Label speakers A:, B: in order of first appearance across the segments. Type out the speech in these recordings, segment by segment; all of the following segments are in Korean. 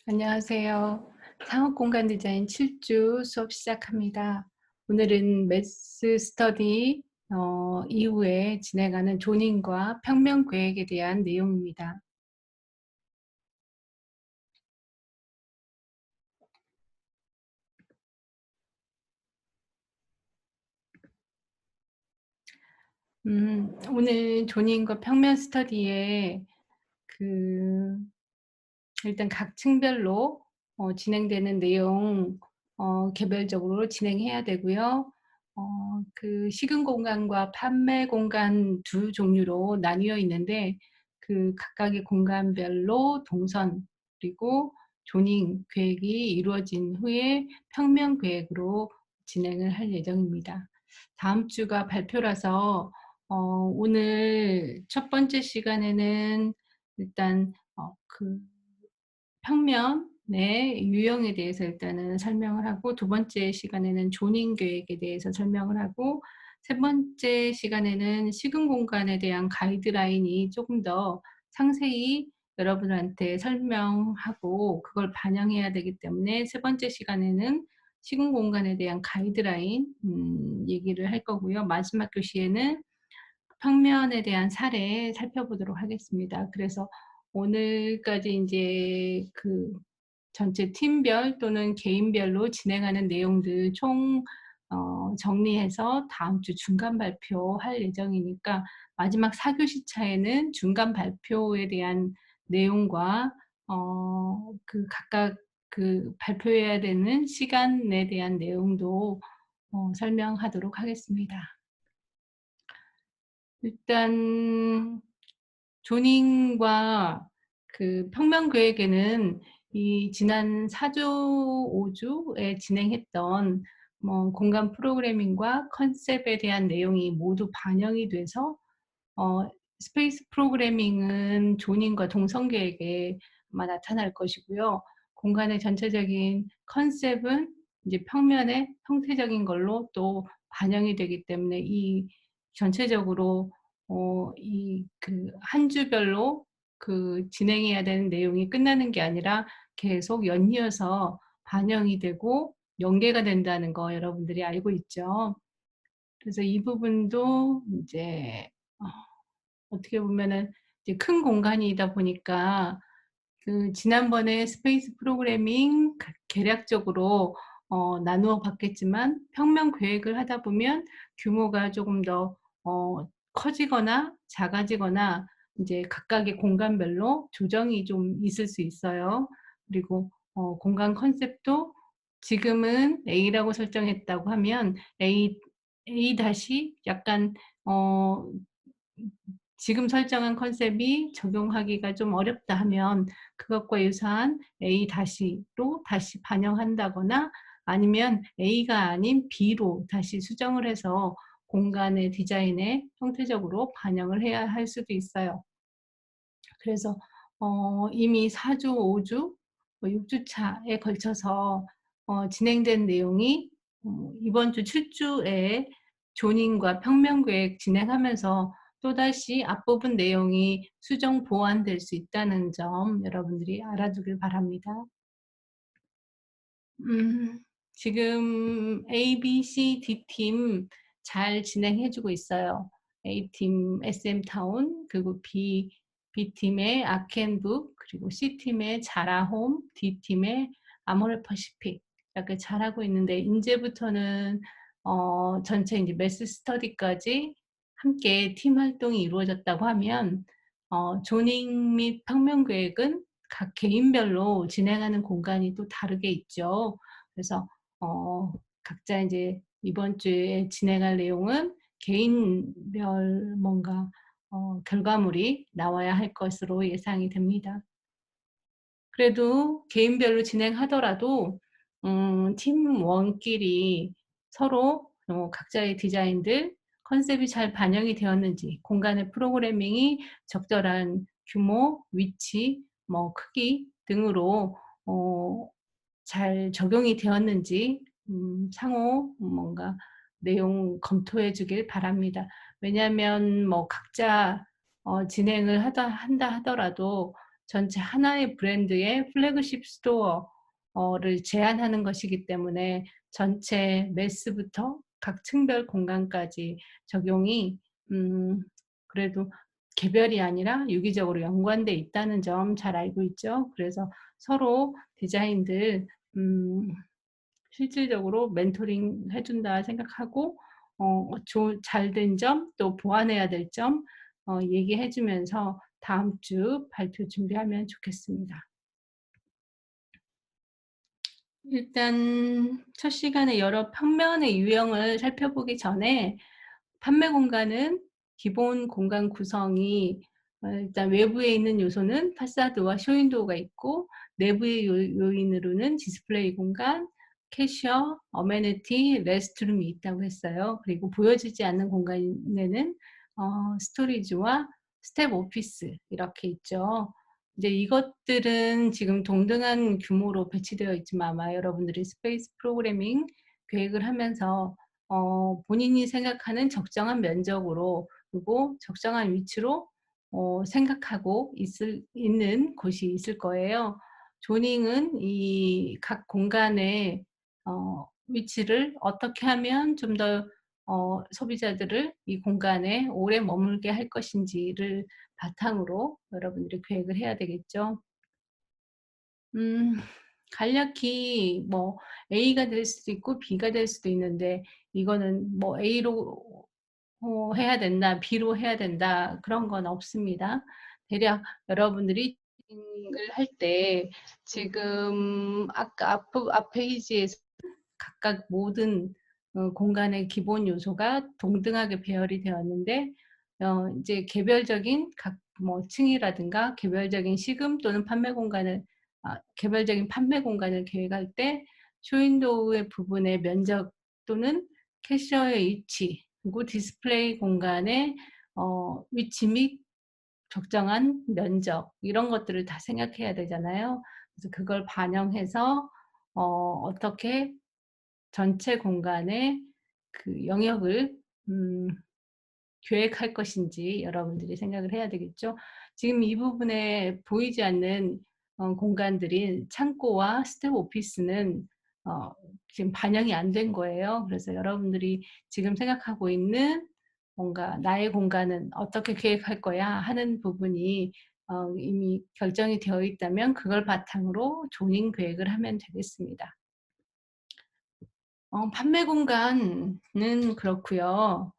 A: 안녕하세요. 상업공간 디자인 7주 수업 시작합니다. 오늘은 매스 스터디 이후에 진행하는 조닝과 평면 계획에 대한 내용입니다. 오늘 조닝과 평면 스터디에 그 일단 각 층별로 진행되는 내용 개별적으로 진행해야 되고요. 그 식은 공간과 판매 공간 두 종류로 나뉘어 있는데 그 각각의 공간별로 동선 그리고 조닝 계획이 이루어진 후에 평면 계획으로 진행을 할 예정입니다. 다음 주가 발표라서 오늘 첫 번째 시간에는 일단 평면의 유형에 대해서 일단은 설명을 하고, 두 번째 시간에는 조닝 계획에 대해서 설명을 하고, 세 번째 시간에는 식은 공간에 대한 가이드라인이 조금 더 상세히 여러분한테 설명하고 그걸 반영해야 되기 때문에 세 번째 시간에는 식은 공간에 대한 가이드라인 얘기를 할 거고요. 마지막 교시에는 평면에 대한 사례 살펴보도록 하겠습니다. 그래서 오늘까지 이제 그 전체 팀별 또는 개인별로 진행하는 내용들 총 정리해서 다음 주 중간 발표할 예정이니까, 마지막 4교시 차에는 중간 발표에 대한 내용과 그 각각 그 발표해야 되는 시간에 대한 내용도 설명하도록 하겠습니다. 일단 조닝과 그 평면 계획에는 이 지난 4주, 5주에 진행했던 공간 프로그래밍과 컨셉에 대한 내용이 모두 반영이 돼서 스페이스 프로그래밍은 조닝과 동선 계획에 아마 나타날 것이고요. 공간의 전체적인 컨셉은 이제 평면의 형태적인 걸로 또 반영이 되기 때문에 이 전체적으로 이 그 한 주별로 그 진행해야 되는 내용이 끝나는 게 아니라 계속 연이어서 반영이 되고 연계가 된다는 거 여러분들이 알고 있죠. 그래서 이 부분도 이제 어떻게 보면은 이제 큰 공간이다 보니까 그 지난번에 스페이스 프로그래밍 개략적으로 나누어 봤겠지만, 평면 계획을 하다 보면 규모가 조금 더 커지거나 작아지거나 이제 각각의 공간별로 조정이 좀 있을 수 있어요. 그리고 공간 컨셉도 지금은 A라고 설정했다고 하면 A 다시 약간 어 지금 설정한 컨셉이 적용하기가 좀 어렵다 하면 그것과 유사한 A-로 다시 반영한다거나, 아니면 A가 아닌 B로 다시 수정을 해서 공간의 디자인에 형태적으로 반영을 해야 할 수도 있어요. 그래서 이미 4주, 5주, 6주 차에 걸쳐서 진행된 내용이 이번 주 7주에 조닝과 평면 계획 진행하면서 또다시 앞부분 내용이 수정 보완될 수 있다는 점 여러분들이 알아두길 바랍니다. 지금 A, B, C, D팀 잘 진행해주고 있어요. A팀 SM타운, 그리고 B팀의 아켄북, 그리고 C팀의 자라홈, D팀의 아모레퍼시픽 이렇게 잘하고 있는데, 이제부터는 전체 이제 매스 스터디까지 함께 팀 활동이 이루어졌다고 하면 조닝 및 평면 계획은 각 개인별로 진행하는 공간이 또 다르게 있죠. 그래서 각자 이제 이번 주에 진행할 내용은 개인별 뭔가 결과물이 나와야 할 것으로 예상이 됩니다. 그래도 개인별로 진행하더라도 팀원끼리 서로 각자의 디자인들, 컨셉이 잘 반영이 되었는지, 공간의 프로그래밍이 적절한 규모, 위치, 크기 등으로 잘 적용이 되었는지 상호 뭔가 내용 검토해 주길 바랍니다. 왜냐하면 각자 진행을 한다 하더라도 전체 하나의 브랜드의 플래그십 스토어를 제한하는 것이기 때문에 전체 매스부터 각 층별 공간까지 적용이 그래도 개별이 아니라 유기적으로 연관돼 있다는 점 잘 알고 있죠. 그래서 서로 디자인들 실질적으로 멘토링 해 준다 생각하고 잘된 점 또 보완해야 될 점 얘기해 주면서 다음 주 발표 준비하면 좋겠습니다. 일단 첫 시간에 여러 평면의 유형을 살펴보기 전에 판매 공간은 기본 공간 구성이 일단 외부에 있는 요소는 파사드와 쇼윈도우가 있고 내부의 요인으로는 디스플레이 공간, 캐셔, 어메니티, 레스트룸이 있다고 했어요. 그리고 보여지지 않는 공간에는 스토리지와 스텝 오피스 이렇게 있죠. 이제 이것들은 지금 동등한 규모로 배치되어 있지만 아마 여러분들이 스페이스 프로그래밍 계획을 하면서 본인이 생각하는 적정한 면적으로 그리고 적정한 위치로 생각하고 있는 곳이 있을 거예요. 조닝은 이 각 공간의 위치를 어떻게 하면 좀 더 소비자들을 이 공간에 오래 머물게 할 것인지를 바탕으로 여러분들이 계획을 해야 되겠죠. 음 간략히 뭐 A가 될 수도 있고 B가 될 수도 있는데 이거는 뭐 A로 해야 된다, B로 해야 된다 그런 건 없습니다. 대략 여러분들이 을 할 때 지금 아까 앞 페이지에서 각각 모든 공간의 기본 요소가 동등하게 배열이 되었는데 인제 개별적인 각 뭐 층이라든가 개별적인 시금 또는 판매 공간을 개별적인 판매 공간을 계획할 때 쇼윈도우의 부분의 면적 또는 캐셔의 위치 그리고 디스플레이 공간의 위치 및 적정한 면적 이런 것들을 다 생각해야 되잖아요. 그래서 그걸 반영해서 어떻게 전체 공간의 그 영역을 음 계획할 것인지 여러분들이 생각을 해야 되겠죠. 지금 이 부분에 보이지 않는 공간들인 창고와 스텝 오피스는 어 지금 반영이 안 된 거예요. 그래서 여러분들이 지금 생각하고 있는 뭔가 '나의 공간은 어떻게 계획할 거야.' 하는 부분이 이미 결정이 되어 있다면 그걸 바탕으로 조닝 계획을 하면 되겠습니다. 판매 공간은 그렇고요.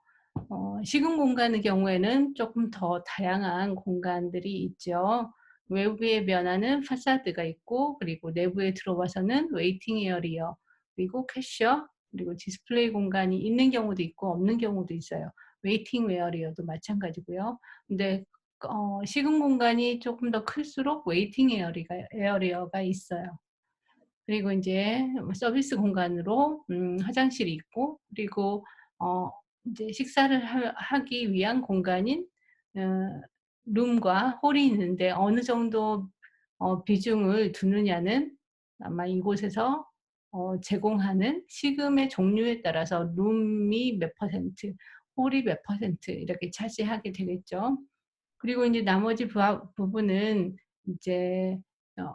A: 시공 공간의 경우에는 조금 더 다양한 공간들이 있죠. 외부에 면하는 파사드가 있고 그리고 내부에 들어와서는 웨이팅 에어리어 그리고 캐셔 그리고 디스플레이 공간이 있는 경우도 있고 없는 경우도 있어요. 웨이팅 에어리어도 마찬가지고요. 근데 시공 공간이 조금 더 클수록 웨이팅 에어리어가 있어요. 그리고 인제 서비스 공간으로 화장실이 있고 그리고 어 인제 식사를 하기 위한 공간인 어 룸과 홀이 있는데 어느 정도 비중을 두느냐는 아마 이곳에서 제공하는 시금의 종류에 따라서 룸이 몇 퍼센트, 홀이 몇 퍼센트 이렇게 차지하게 되겠죠. 그리고 인제 나머지 부분은 이제 어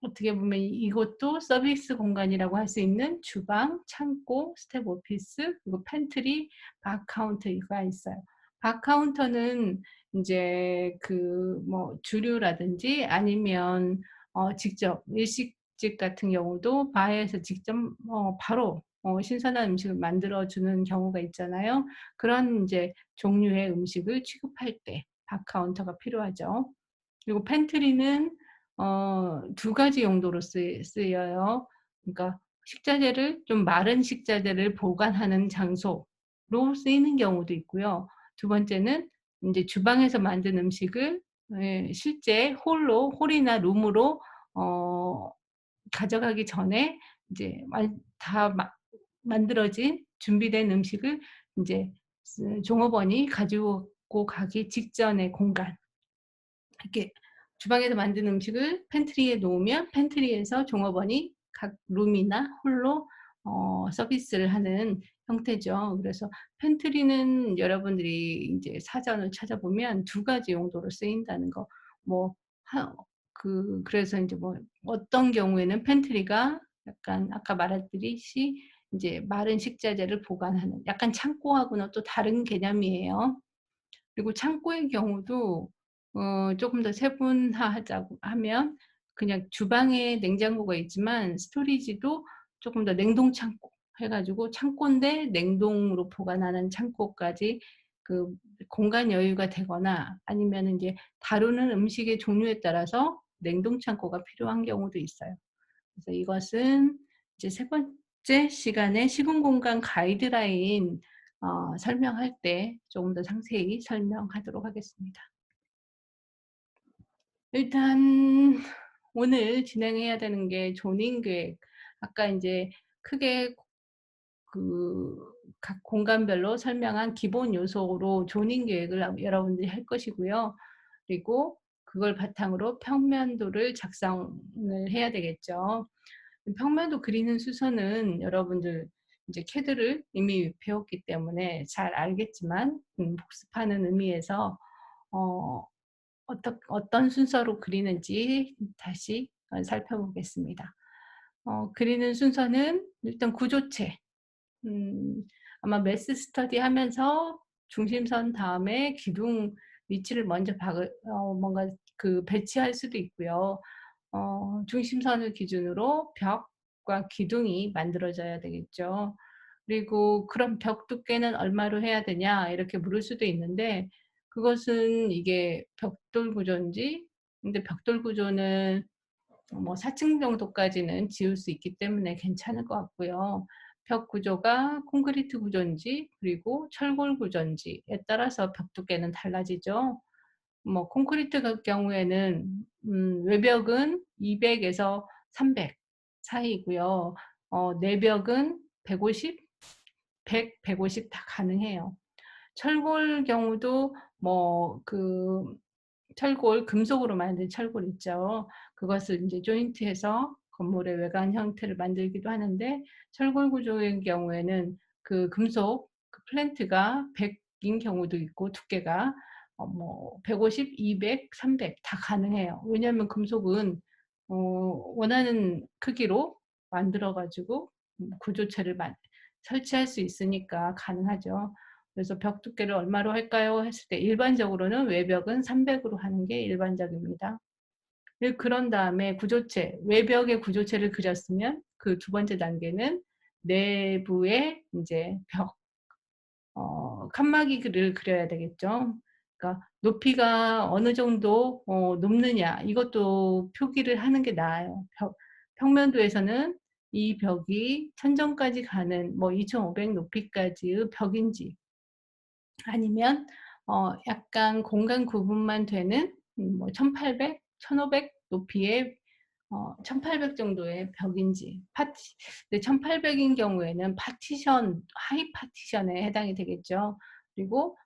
A: 어떻게 보면 이것도 서비스 공간이라고 할 수 있는 주방, 창고, 스텝 오피스, 그리고 팬트리, 바 카운터가 있어요. 바 카운터는 인제 그 뭐 주류라든지 아니면 직접 일식집 같은 경우도 바에서 직접 바로 신선한 음식을 만들어 주는 경우가 있잖아요. 그런 인제 종류의 음식을 취급할 때 바 카운터가 필요하죠. 그리고 팬트리는 두 가지 용도로 쓰여요. 그러니까 식자재를 좀 마른 식자재를 보관하는 장소로 쓰이는 경우도 있고요. 두 번째는 인제 주방에서 만든 음식을 실제 홀이나 룸으로 어 가져가기 전에 이제 다 만들어진 준비된 음식을 인제 종업원이 가지고 가기 직전의 공간. 이렇게 주방에서 만든 음식을 팬트리에 놓으면 팬트리에서 종업원이 각 룸이나 홀로 서비스를 하는 형태죠. 그래서 팬트리는 여러분들이 인제 사전을 찾아보면 두 가지 용도로 쓰인다는 거 뭐 하 그래서 인제 뭐 어떤 경우에는 팬트리가 약간 아까 말했듯이 인제 마른 식자재를 보관하는 약간 창고하고는 또 다른 개념이에요. 그리고 창고의 경우도 쪼금 더 세분화하자고 하면 그냥 주방에 냉장고가 있지만 스토리지도 쪼끔 더 냉동 창고 해 가지고 창고인데 냉동으로 보관하는 창고까지 그 공간 여유가 되거나 아니면은 인제 다루는 음식의 종류에 따라서 냉동 창고가 필요한 경우도 있어요. 그래서 이것은 이제 세 번째 시간에 시공 공간 가이드라인 설명할 때 조금 더 상세히 설명하도록 하겠습니다. 일단 오늘 진행해야 되는 게 조닝 계획. 아까 인제 크게 그 각 공간별로 설명한 기본 요소로 조닝 계획을 여러분들이 할 것이고요. 그리고 그걸 바탕으로 평면도를 작성을 해야 되겠죠. 평면도 그리는 수선은 여러분들 이제 캐드를 이미 배웠기 때문에 잘 알겠지만 복습하는 의미에서 어 어떤 순서로 그리는지 다시 살펴보겠습니다. 그리는 순서는 일단 구조체. 음 아마 매스 스터디 하면서 중심선 다음에 기둥 위치를 먼저 박을 뭔가 배치할 수도 있고요. 중심선을 기준으로 벽과 기둥이 만들어져야 되겠죠. 그리고 "그럼 벽 두께는 얼마로 해야 되냐?" 이렇게 물을 수도 있는데 그것은 이게 벽돌 구조인지 근데 벽돌 구조는 뭐 4층 정도까지는 지을 수 있기 때문에 괜찮을 것 같고요. 벽 구조가 콘크리트 구조인지 그리고 철골 구조인지에 따라서 벽 두께는 달라지죠. 뭐 콘크리트 경우에는 외벽은 200 에서 300 사이이고요. 내벽은 150, 100, 150 다 가능해요. 철골 경우도 철골 금속으로 만든 철골 있죠. 그것을 인제 조인트해서 건물의 외관 형태를 만들기도 하는데 철골 구조의 경우에는 그 금속 플랜트가 100인 경우도 있고 두께가 150, 200, 300 다 가능해요. 왜냐하면 금속은 어 원하는 크기로 만들어 가지고 구조체를 설치할 수 있으니까 가능하죠. 그래서 "벽 두께를 얼마로 할까요?" 했을 때 일반적으로는 외벽은 300 으로 하는 게 일반적입니다. 그런 다음에 구조체, 외벽의 구조체를 그렸으면 그 두 번째 단계는 내부에 인제 칸막이를 그려야 되겠죠. 그러니까 높이가 어느 정도 높느냐 이것도 표기를 하는 게 나아요. 평면도에서는 이 벽이 천정까지 가는 2,500 높이까지의 벽인지 아니면 약간 공간 구분만 되는 1,800, 1,500 높이의 1,800 정도의 벽인지 근데 1,800인 경우에는 파티션, 하이 파티션에 해당이 되겠죠. 그리고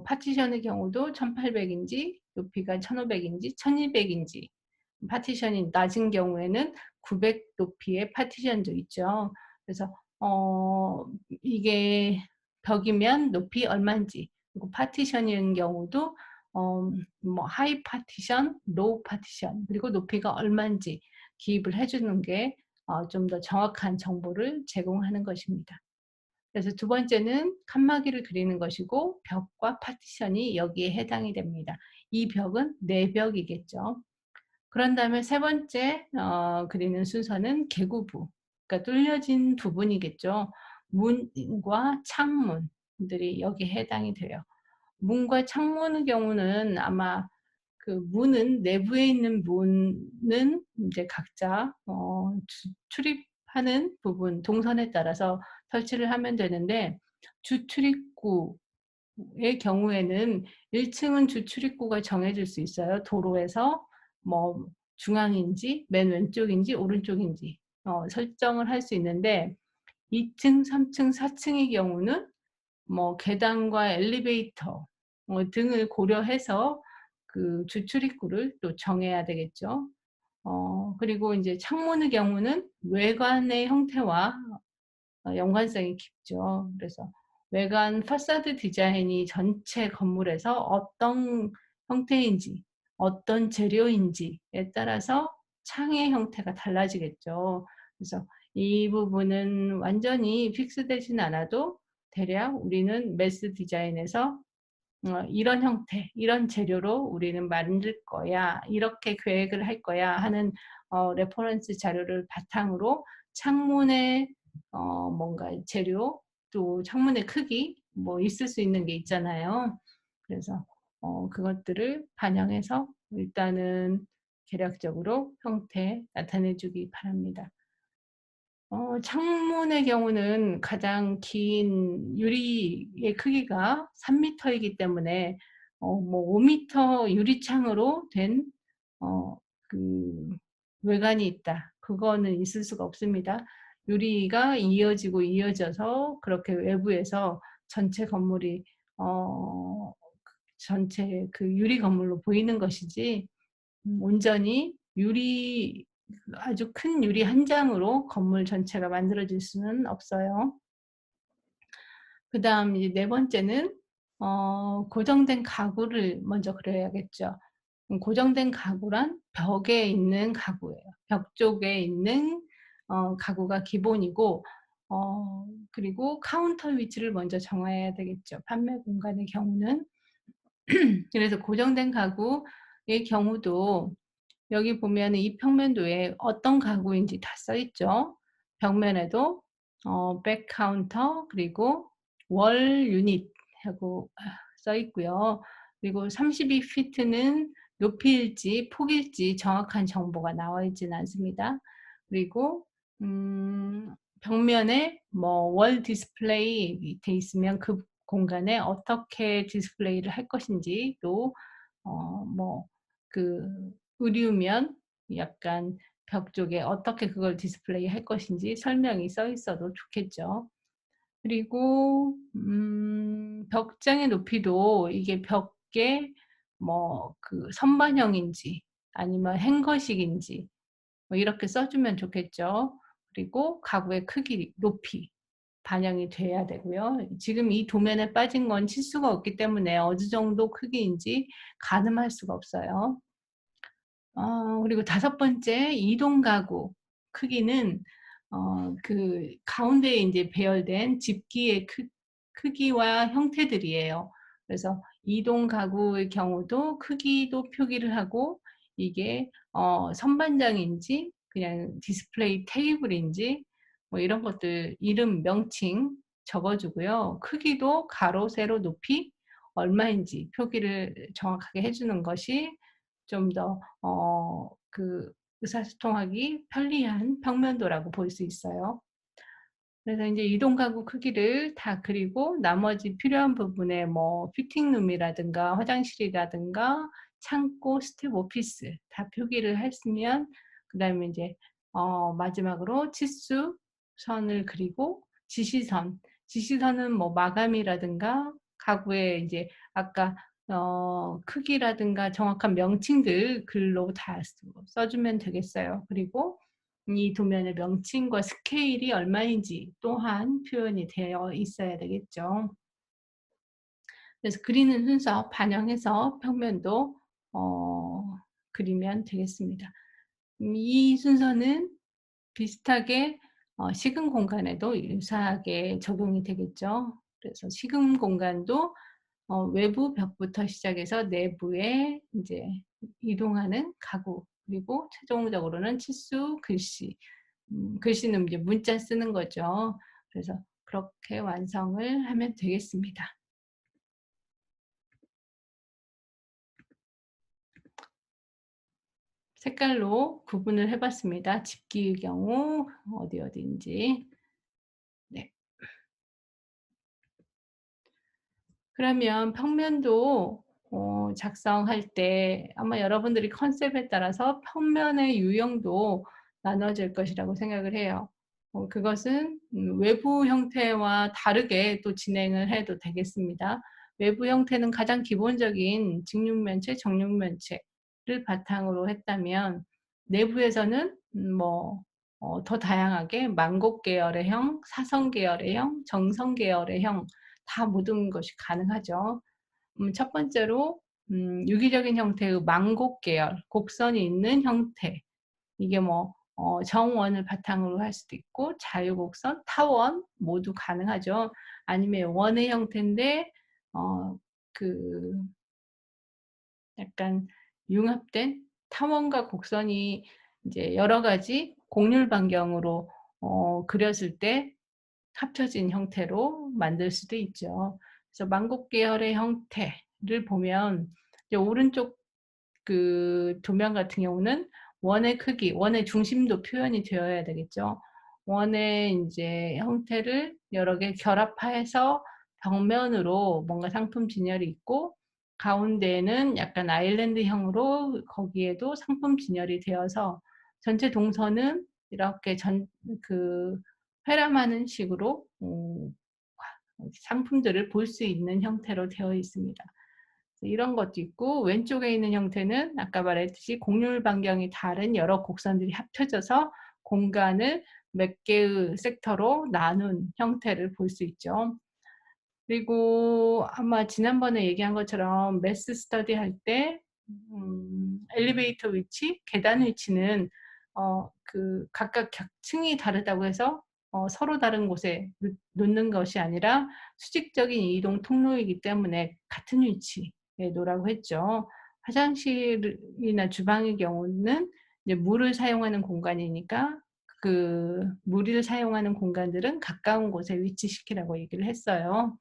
A: 파티션의 경우도 1,800 인지 높이가 1,500 인지 1,200 인지 파티션이 낮은 경우에는 900 높이의 파티션도 있죠. 그래서 이게 벽이면 높이 얼만지 그리고 파티션인 경우도 하이 파티션, 로우 파티션 그리고 높이가 얼만지 기입을 해 주는 게 좀 더 정확한 정보를 제공하는 것입니다. 그래서 두 번째는 칸막이를 그리는 것이고 벽과 파티션이 여기에 해당이 됩니다. 이 벽은 내벽이겠죠. 그런 다음에 세 번째 그리는 순서는 개구부. 그러니까 뚫려진 부분이겠죠. 문과 창문들이 여기에 해당이 돼요. 문과 창문의 경우는 아마 그 문은 내부에 있는 문은 인제 각자 출입하는 부분 동선에 따라서 설치를 하면 되는데 주출입구의 경우에는 1 층은 주출입구가 정해질 수 있어요. 도로에서 뭐 중앙인지 맨 왼쪽인지 오른쪽인지 설정을 할 수 있는데 2 층, 3 층, 4 층의 경우는 계단과 엘리베이터 등을 고려해서 그 주출입구를 또 정해야 되겠죠. 그리고 인제 창문의 경우는 외관의 형태와 연관성이 깊죠. 그래서 외관 파사드 디자인이 전체 건물에서 어떤 형태인지 어떤 재료인지에 따라서 창의 형태가 달라지겠죠. 그래서 이 부분은 완전히 픽스되진 않아도 대략 우리는 매스 디자인에서 이런 형태, 이런 재료로 우리는 만들 거야, 이렇게 계획을 할 거야 하는 레퍼런스 자료를 바탕으로 창문의 뭔가 재료, 또 창문의 크기 뭐 있을 수 있는 게 있잖아요. 그래서 그것들을 반영해서 일단은 계략적으로 형태 나타내 주기 바랍니다. 창문의 경우는 가장 긴 유리의 크기가 3m이기 때문에 뭐 5m 유리창으로 된 그 외관이 있다, 그거는 있을 수가 없습니다. 유리가 이어지고 이어져서 그렇게 외부에서 전체 건물이 어 전체 그 유리 건물로 보이는 것이지, 온전히 유리, 아주 큰 유리 한 장으로 건물 전체가 만들어질 수는 없어요. 그다음 이제 네 번째는 고정된 가구를 먼저 그려야겠죠. 고정된 가구란 벽에 있는 가구예요. 벽 쪽에 있는 가구가 기본이고, 그리고 카운터 위치를 먼저 정해야 되겠죠, 판매 공간의 경우는. 그래서 고정된 가구의 경우도 여기 보면은 이 평면도에 어떤 가구인지 다 써 있죠. 벽면에도 백 카운터, 그리고 월 유닛 하고 써 있고요. 그리고 32피트는 높이일지 폭일지 정확한 정보가 나와 있지는 않습니다. 그리고 벽면에 뭐 월 디스플레이 돼 있으면 그 공간에 어떻게 디스플레이를 할 것인지, 또 뭐그 의류면 약간 벽 쪽에 어떻게 그걸 디스플레이 할 것인지 설명이 써 있어도 좋겠죠. 그리고 벽장의 높이도 이게 벽에 뭐 그 선반형인지 아니면 행거식인지 뭐 이렇게 써 주면 좋겠죠. 그리고 가구의 크기, 높이 반영이 돼야 되고요. 지금 이 도면에 빠진 건 치수가 없기 때문에 어느 정도 크기인지 가늠할 수가 없어요. 그리고 다섯 번째, 이동 가구 크기는 그 가운데에 인제 배열된 집기의 크기와 형태들이에요. 그래서 이동 가구의 경우도 크기도 표기를 하고, 이게 선반장인지 그냥 디스플레이 테이블인지 뭐 이런 것들 이름, 명칭 적어 주고요. 크기도 가로, 세로, 높이 얼마인지 표기를 정확하게 해 주는 것이 좀 더 그 의사소통하기 편리한 평면도라고 볼 수 있어요. 그래서 인제 이동 가구 크기를 다 그리고 나머지 필요한 부분에 뭐 피팅룸이라든가 화장실이라든가 창고, 스텝 오피스 다 표기를 했으면, 그다음에 인제 마지막으로 치수 선을 그리고 지시선, 지시선은 뭐 마감이라든가 가구의 인제 아까 크기라든가 정확한 명칭들 글로 다 써 주면 되겠어요. 그리고 이 도면의 명칭과 스케일이 얼마인지 또한 표현이 되어 있어야 되겠죠. 그래서 그리는 순서 반영해서 평면도 그리면 되겠습니다. 이 순서는 비슷하게 식은 공간에도 유사하게 적용이 되겠죠. 그래서 식은 공간도 외부 벽부터 시작해서 내부에 인제 이동하는 가구, 그리고 최종적으로는 치수, 글씨. 글씨는 이제 문자 쓰는 거죠. 그래서 그렇게 완성을 하면 되겠습니다. 색깔로 구분을 해 봤습니다. 집기의 경우 어디인지. 네. 그러면 평면도 작성할 때 아마 여러분들이 컨셉에 따라서 평면의 유형도 나눠질 것이라고 생각을 해요. 그것은 외부 형태와 다르게 또 진행을 해도 되겠습니다. 외부 형태는 가장 기본적인 직육면체, 정육면체를 바탕으로 했다면, 내부에서는 뭐 더 다양하게 만곡 계열의 형, 사선 계열의 형, 정선 계열의 형, 다 모든 것이 가능하죠. 첫 번째로 유기적인 형태의 망곡 계열, 곡선이 있는 형태. 이게 뭐 정원을 바탕으로 할 수도 있고 자유곡선, 타원 모두 가능하죠. 아니면 원의 형태인데 그 약간 융합된 타원과 곡선이 이제 여러 가지 곡률 반경으로 그렸을 때 합쳐진 형태로 만들 수도 있죠. 그래서 만곡 계열의 형태를 보면 이제 오른쪽 그 도면 같은 경우는 원의 크기, 원의 중심도 표현이 되어야 되겠죠. 원의 이제 형태를 여러 개 결합해서 벽면으로 뭔가 상품 진열이 있고 가운데에는 약간 아일랜드형으로 거기에도 상품 진열이 되어서 전체 동선은 이렇게 그 회람하는 식으로 상품들을 볼 수 있는 형태로 되어 있습니다. 이런 것도 있고 왼쪽에 있는 형태는 아까 말했듯이 곡률 반경이 다른 여러 곡선들이 합쳐져서 공간을 몇 개의 섹터로 나눈 형태를 볼 수 있죠. 그리고 아마 지난번에 얘기한 것처럼 매스 스터디 할 때 엘리베이터 위치, 계단 위치는 그 각각 층이 다르다고 해서 서로 다른 곳에 놓는 것이 아니라 수직적인 이동 통로이기 때문에 같은 위치에 놓으라고 했죠. 화장실이나 주방의 경우는 이제 물을 사용하는 공간이니까 그 물을 사용하는 공간들은 가까운 곳에 위치시키라고 얘기를 했어요.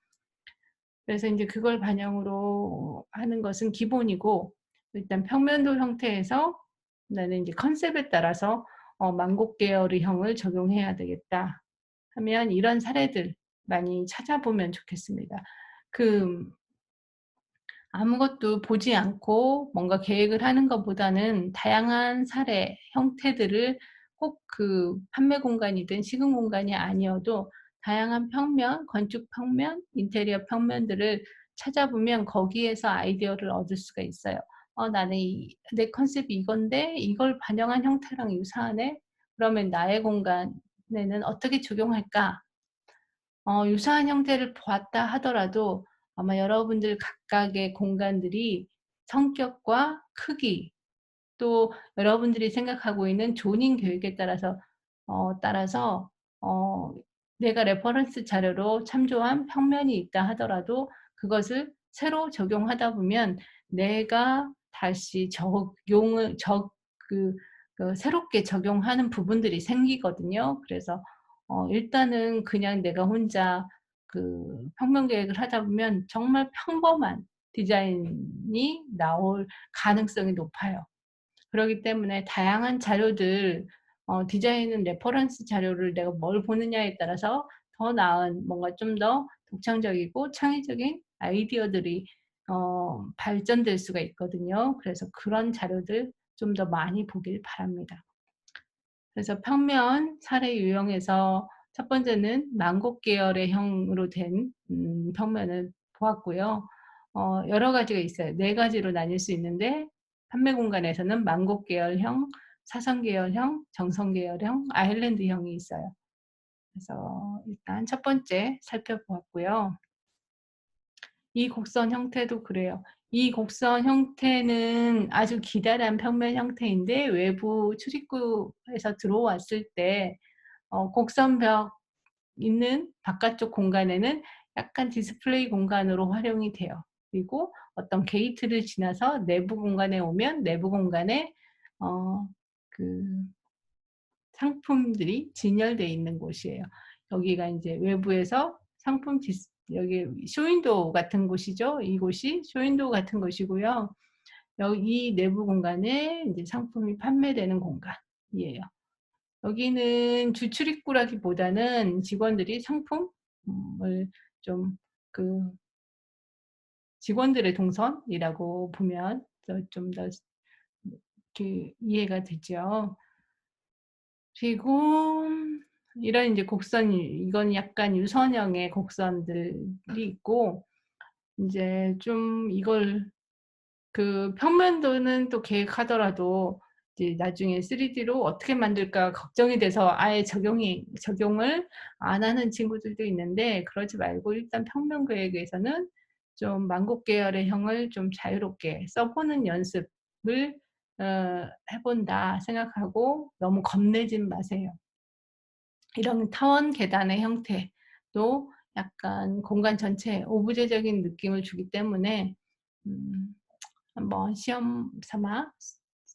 A: 그래서 이제 그걸 반영으로 하는 것은 기본이고 일단 평면도 형태에서 나는 이제 컨셉에 따라서 만곡 계열의 형을 적용해야 되겠다 하면 이런 사례들 많이 찾아보면 좋겠습니다. 그 아무것도 보지 않고 뭔가 계획을 하는 것보다는 다양한 사례, 형태들을 꼭 그 판매 공간이든 시공 공간이 아니어도 다양한 평면, 건축 평면, 인테리어 평면들을 찾아보면 거기에서 아이디어를 얻을 수가 있어요. 나는 내 컨셉이 이건데 이걸 반영한 형태랑 유사하네? 그러면 나의 공간에는 어떻게 적용할까? 유사한 형태를 보았다 하더라도 아마 여러분들 각각의 공간들이 성격과 크기 또 여러분들이 생각하고 있는 조닝 계획에 따라서 어 내가 레퍼런스 자료로 참조한 평면이 있다 하더라도 그것을 새로 적용하다 보면 내가 다시 적용을 새롭게 적용하는 부분들이 생기거든요. 그래서 일단은 그냥 내가 혼자 그 평면 계획을 하다 보면 정말 평범한 디자인이 나올 가능성이 높아요. 그렇기 때문에 다양한 자료들 디자인은 레퍼런스 자료를 내가 뭘 보느냐에 따라서 더 나은 뭔가 좀 더 독창적이고 창의적인 아이디어들이 발전될 수가 있거든요. 그래서 그런 자료들 좀 더 많이 보길 바랍니다. 그래서 평면 사례 유형에서 첫 번째는 만곡 계열의 형으로 된 평면을 보았고요. 여러 가지가 있어요. 4가지로 나뉠 수 있는데 판매 공간에서는 만곡 계열형, 사선 계열형, 정선 계열형, 아일랜드형이 있어요. 그래서 일단 첫 번째 살펴보았고요. 이 곡선 형태도 그래요. 이 곡선 형태는 아주 기다란 평면 형태인데 외부 출입구에서 들어왔을 때 곡선벽 있는 바깥쪽 공간에는 약간 디스플레이 공간으로 활용이 돼요. 그리고 어떤 게이트를 지나서 내부 공간에 오면 내부 공간에 그 상품들이 진열되어 있는 곳이에요. 여기가 이제 외부에서 여기 쇼윈도우 같은 곳이죠. 이곳이 쇼윈도우 같은 곳이고요. 여기 이 내부 공간에 이제 상품이 판매되는 공간이에요. 여기는 주출입구라기보다는 직원들이 상품을 좀 직원들의 동선이라고 보면 좀 더 이해가 되죠. 그리고 이런 이제 이건 약간 유선형의 곡선들이 있고 이제 좀 이걸 평면도는 또 계획하더라도 이제 나중에 3D로 어떻게 만들까 걱정이 돼서 아예 적용을 안 하는 친구들도 있는데 그러지 말고 일단 평면 계획에서는 좀 만국 계열의 형을 좀 자유롭게 써 보는 연습을 해 본다 생각하고 너무 겁내진 마세요. 이런 타원 계단의 형태도 약간 공간 전체에 오브제적인 느낌을 주기 때문에 음 한번 시험 삼아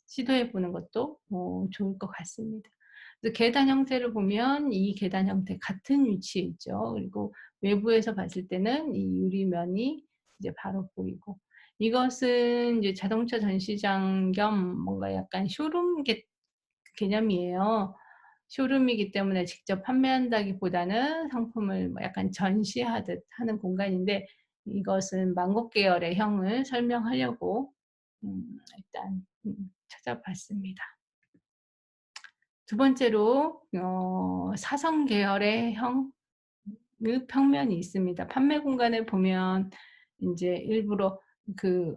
A: 시도해 보는 것도 좋을 것 같습니다. 그래서 계단 형태를 보면 이 계단 형태 같은 위치에 있죠. 그리고 외부에서 봤을 때는 이 유리면이 이제 바로 보이고, 이것은 이제 자동차 전시장 겸 뭔가 약간 쇼룸 개념이에요. 쇼룸이기 때문에 직접 판매한다기보다는 상품을 뭐 약간 전시하듯 하는 공간인데, 이것은 만국 계열의 형을 설명하려고 일단 찾아봤습니다. 두 번째로 사선 계열의 형의 평면이 있습니다. 판매 공간에 보면 인제 일부러 그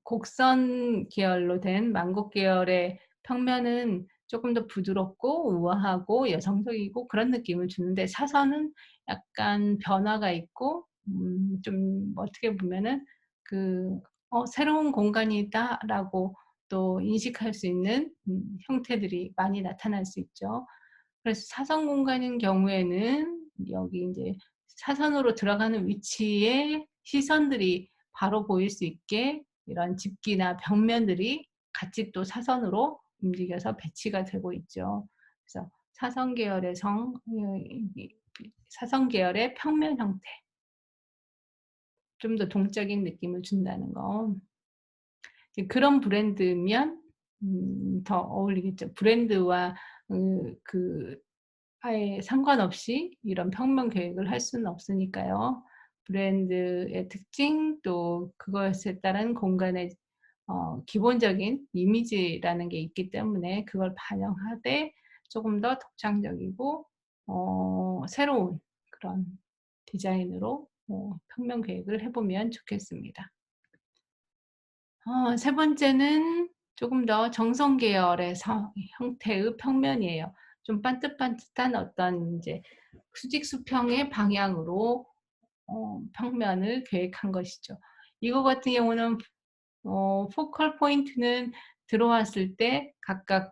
A: 곡선 계열로 된 만국 계열의 평면은 쪼끔 더 부드럽고 우아하고 여성적이고 그런 느낌을 주는데, 사선은 약간 변화가 있고 좀 어떻게 보면은 그 '새로운 공간이다.'라고 또 인식할 수 있는 형태들이 많이 나타날 수 있죠. 그래서 사선 공간인 경우에는 여기 인제 사선으로 들어가는 위치에 시선들이 바로 보일 수 있게 이런 집기나 벽면들이 같이 또 사선으로 움직여서 배치가 되고 있죠. 그래서 사선 계열의 사선 계열의 평면 형태, 좀 더 동적인 느낌을 준다는 거. 이제 그런 브랜드면 더 어울리겠죠. 브랜드와 그 아예 상관없이 이런 평면 계획을 할 수는 없으니까요. 브랜드의 특징, 또 그것에 따른 공간의 기본적인 이미지라는 게 있기 때문에 그걸 반영하되 조금 더 독창적이고 새로운 그런 디자인으로 평면 계획을 해 보면 좋겠습니다. 세 번째는 조금 더 정성 계열의 형태의 평면이에요. 좀 반듯반듯한 어떤 인제 수직 수평의 방향으로 평면을 계획한 것이죠. 이거 같은 경우는 포컬 포인트는 들어왔을 때 각각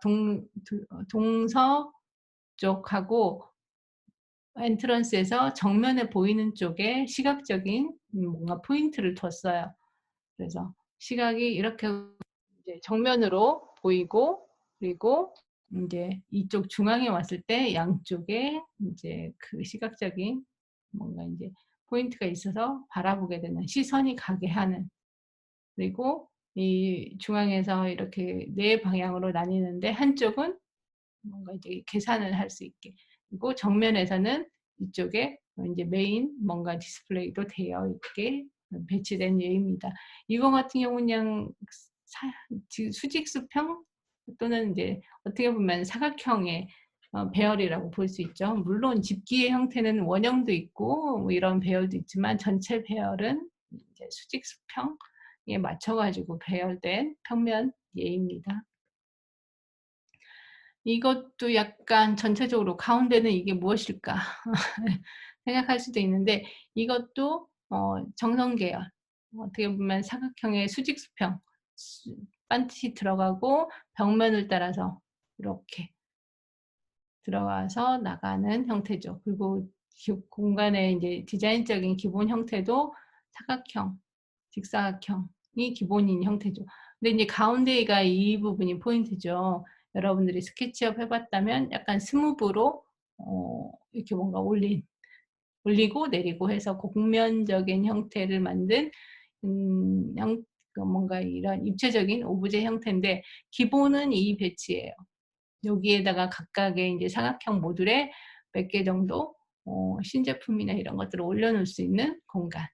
A: 동서 쪽하고 엔트런스에서 정면에 보이는 쪽에 시각적인 뭔가 포인트를 뒀어요. 그래서 시각이 이렇게 이제 정면으로 보이고, 그리고 인제 이쪽 중앙에 왔을 때 양쪽에 인제 그 시각적인 뭔가 인제 포인트가 있어서 바라보게 되는, 시선이 가게 하는, 그리고 이 중앙에서 이렇게 네 방향으로 나뉘는데 한쪽은 뭔가 이제 계산을 할 수 있게, 그리고 정면에서는 이쪽에 인제 메인 뭔가 디스플레이도 되어 있게 배치된 예입니다. 이거 같은 경우는 그냥 사 수직 수평 또는 인제 어떻게 보면 사각형의 배열이라고 볼 수 있죠. 물론 집기의 형태는 원형도 있고 뭐 이런 배열도 있지만 전체 배열은 이제 수직 수평에 맞춰 가지고 배열된 평면 예입니다. 이것도 약간 전체적으로 '가운데는 이게 무엇일까?' 생각할 수도 있는데, 이것도 정성 계열, 어떻게 보면 사각형의 수직 수평, 반드시 들어가고 벽면을 따라서 이렇게 들어가서 나가는 형태죠. 그리고 공간의 인제 디자인적인 기본 형태도 사각형, 직사각형이 기본인 형태죠. 근데 인제 가운데가 이 부분이 포인트죠. 여러분들이 스케치업 해 봤다면 약간 스무브로 이렇게 뭔가 올리고 내리고 해서 곡면적인 형태를 만든 형 그 뭔가 이런 입체적인 오브제 형태인데, 기본은 이 배치예요. 여기에다가 각각의 인제 사각형 모듈에 몇 개 정도 신제품이나 이런 것들을 올려 놓을 수 있는 공간.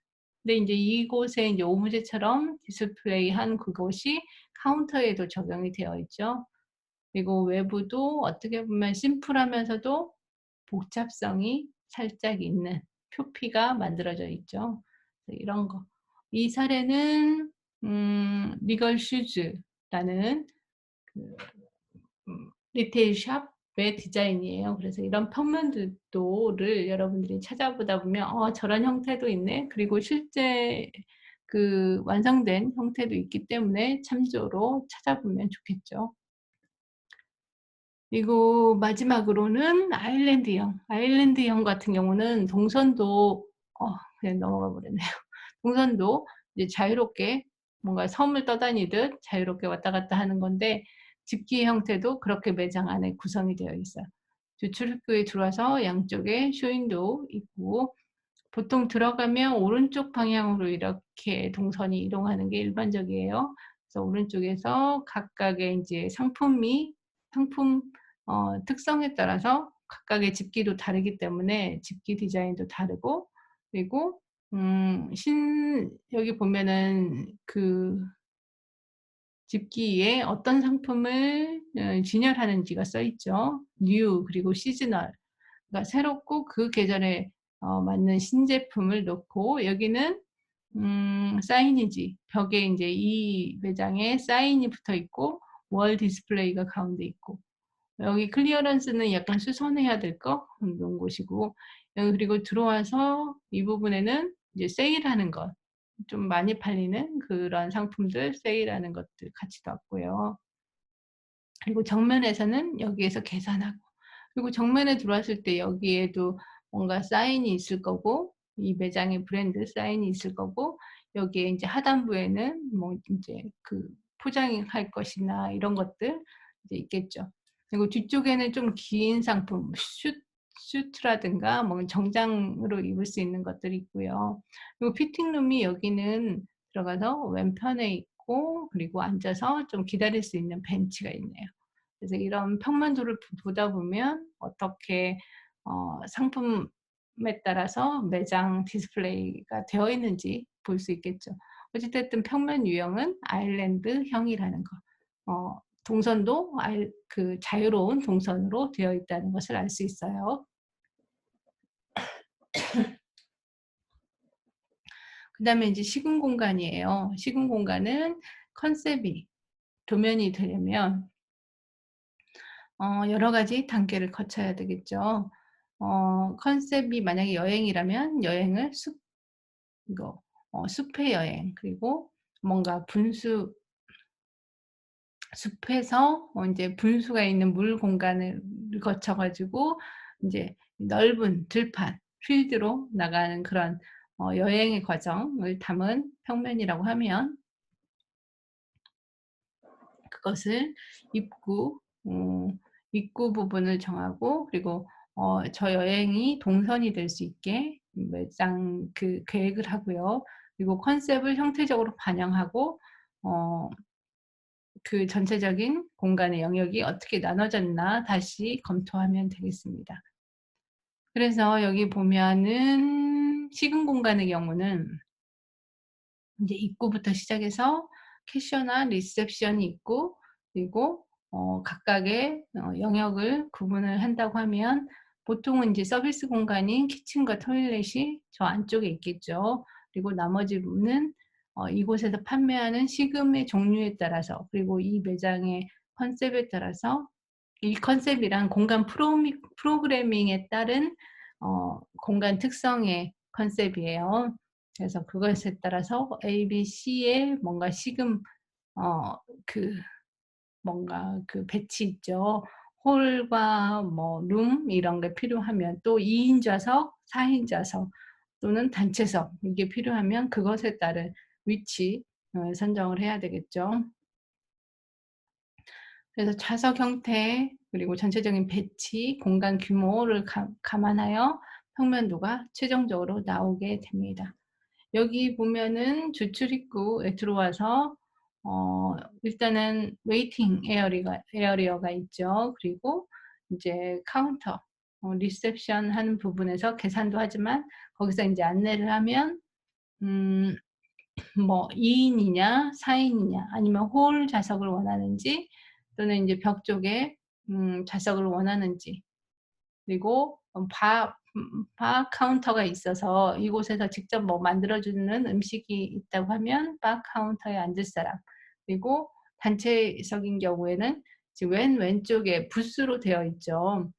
A: 근데 인제 이곳에 인제 오브제처럼 디스플레이한 그것이 카운터에도 적용이 되어 있죠. 그리고 외부도 어떻게 보면 심플하면서도 복잡성이 살짝 있는 표피가 만들어져 있죠. 이런 거. 이 사례는 리걸 슈즈라는 그 리테일 샵 매 디자인이에요. 그래서 이런 평면도를 여러분들이 찾아보다 보면 저런 형태도 있네. 그리고 실제 그 완성된 형태도 있기 때문에 참조로 찾아보면 좋겠죠. 그리고 마지막으로는 아일랜드형. 아일랜드형 같은 경우는 동선도 그냥 넘어가 버렸네요. 동선도 이제 자유롭게 뭔가 섬을 떠다니듯 자유롭게 왔다 갔다 하는 건데 집기 형태도 그렇게 매장 안에 구성이 되어 있어요. 출입구에 들어와서 양쪽에 쇼윈도우 있고 보통 들어가면 오른쪽 방향으로 이렇게 동선이 이동하는 게 일반적이에요. 그래서 오른쪽에서 각각의 인제 상품 특성에 따라서 각각의 집기도 다르기 때문에 집기 디자인도 다르고 그리고 여기 보면은 그 집기에 어떤 상품을 진열하는지가 써 있죠. new 그리고 seasonal. 그러니까 새롭고 그 계절에 맞는 신제품을 넣고 여기는 사이니지 벽에 인제 이 매장에 사인이 붙어 있고 월 디스플레이가 가운데 있고 여기 클리어런스는 약간 수선해야 될 거 놓은 곳이고 여기 그리고 들어와서 이 부분에는 이제 세일하는 것 좀 많이 팔리는 그런 상품들 세일하는 것들 같이 놨고요. 그리고 정면에서는 여기에서 계산하고 그리고 정면에 들어왔을 때 여기에도 뭔가 사인이 있을 거고 이 매장의 브랜드 사인이 있을 거고 여기에 인제 하단부에는 뭐 인제 그 포장할 것이나 이런 것들 이제 있겠죠. 그리고 뒤쪽에는 좀 긴 상품 슈트라든가 뭐 정장으로 입을 수 있는 것들이 있고요. 그리고 피팅룸이 여기는 들어가서 왼편에 있고 그리고 앉아서 좀 기다릴 수 있는 벤치가 있네요. 그래서 이런 평면도를 보다 보면 어떻게 상품에 따라서 매장 디스플레이가 되어 있는지 볼 수 있겠죠. 어찌 됐든 평면 유형은 아일랜드형이라는 거. 동선도 자유로운 동선으로 되어 있다는 것을 알 수 있어요. 그다음에 인제 시공 공간이에요. 시공 공간은 컨셉이 도면이 되려면 여러 가지 단계를 거쳐야 되겠죠. 컨셉이 만약에 여행이라면 여행을 이거 숲의 여행 그리고 뭔가 숲에서 인제 분수가 있는 물 공간을 거쳐 가지고 인제 넓은 들판 필드로 나가는 그런 여행의 과정을 담은 평면이라고 하면 그것을 입구 입구 부분을 정하고 그리고 저 여행이 동선이 될 수 있게 매장 그 계획을 하고요. 그리고 컨셉을 형태적으로 반영하고 어 그 전체적인 공간의 영역이 어떻게 나눠졌나 다시 검토하면 되겠습니다. 그래서 여기 보면은 식은 공간의 경우는 인제 입구부터 시작해서 캐셔나 리셉션이 있고 그리고 각각의 영역을 구분을 한다고 하면 보통은 인제 서비스 공간인 키친과 토일렛이 저 안쪽에 있겠죠. 그리고 나머지 부분은 이곳에서 판매하는 식음의 종류에 따라서 그리고 이 매장의 컨셉에 따라서 이 컨셉이란 공간 프로그래밍에 따른 공간 특성의 컨셉이에요. 그래서 그것에 따라서 A, B, C의 뭔가 식음 어 그 뭔가 그 배치 있죠. 홀과 뭐 룸 이런 게 필요하면 또 2인 좌석, 4인 좌석 또는 단체석 이게 필요하면 그것에 따른 위치 선정을 해야 되겠죠. 그래서 좌석 형태 그리고 전체적인 배치, 공간 규모를 감안하여 평면도가 최종적으로 나오게 됩니다. 여기 보면은 주출입구에 들어와서 일단은 웨이팅 에어리어가 있죠. 그리고 인제 카운터 리셉션 하는 부분에서 계산도 하지만 거기서 인제 안내를 하면 음 뭐 2 인이냐 4 인이냐 아니면 홀 좌석을 원하는지 또는 인제 벽 쪽에 좌석을 원하는지 그리고 바 카운터가 있어서 이곳에서 직접 뭐 만들어 주는 음식이 있다고 하면 바 카운터에 앉을 사람 그리고 단체석인 경우에는 지금 왼쪽에 부스로 되어 있죠.